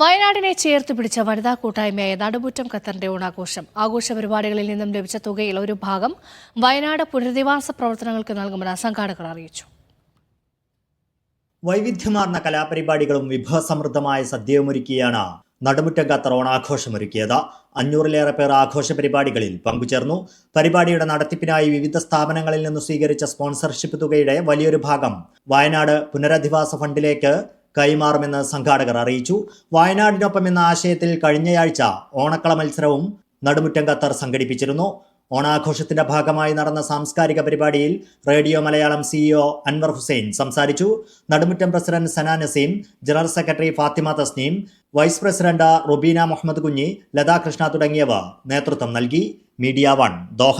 വയനാടിനെ ചേർത്ത് പിടിച്ച വനിതാ കൂട്ടായ്മയായ നടുമുറ്റം ഖത്തറിന്റെ ഓണാഘോഷം. ആഘോഷ പരിപാടികളിൽ നിന്നും ലഭിച്ച തുകയിൽ ഒരു ഭാഗം വയനാട് പുനരധിവാസ പ്രവർത്തനങ്ങൾക്ക് നൽകുമെന്ന് സംഘാടകർ അറിയിച്ചു. വൈവിധ്യമാർന്ന കലാപരിപാടികളും വിഭവസമൃദ്ധമായ സദ്യയുമൊരുക്കിയാണ് നടുമുറ്റം ഖത്തർ ഓണാഘോഷമൊരുക്കിയത്. 500-ലേറെ പേർ ആഘോഷ പരിപാടികളിൽ പങ്കുചേർന്നു. പരിപാടിയുടെ നടത്തിപ്പിനായി വിവിധ സ്ഥാപനങ്ങളിൽ നിന്ന് സ്വീകരിച്ച സ്പോൺസർഷിപ്പ് തുകയുടെ വലിയൊരു ഭാഗം വയനാട് പുനരധിവാസ ഫണ്ടിലേക്ക് കൈമാറുമെന്ന് സംഘാടകർ അറിയിച്ചു. വയനാടിനൊപ്പം എന്ന ആശയത്തിൽ കഴിഞ്ഞയാഴ്ച ഓണക്കള മത്സരവും നടുമുറ്റം ഖത്തർ സംഘടിപ്പിച്ചിരുന്നു. ഓണാഘോഷത്തിന്റെ ഭാഗമായി നടന്ന സാംസ്കാരിക പരിപാടിയിൽ റേഡിയോ മലയാളം CEO അൻവർ ഹുസൈൻ സംസാരിച്ചു. Nadumuttam president Sana Naseem, general secretary Fathima Thasneem, vice president Rubeena Muhammad Kunhi, Latha Krishna തുടങ്ങിയവർ നേതൃത്വം നൽകി. Media 1 Doha.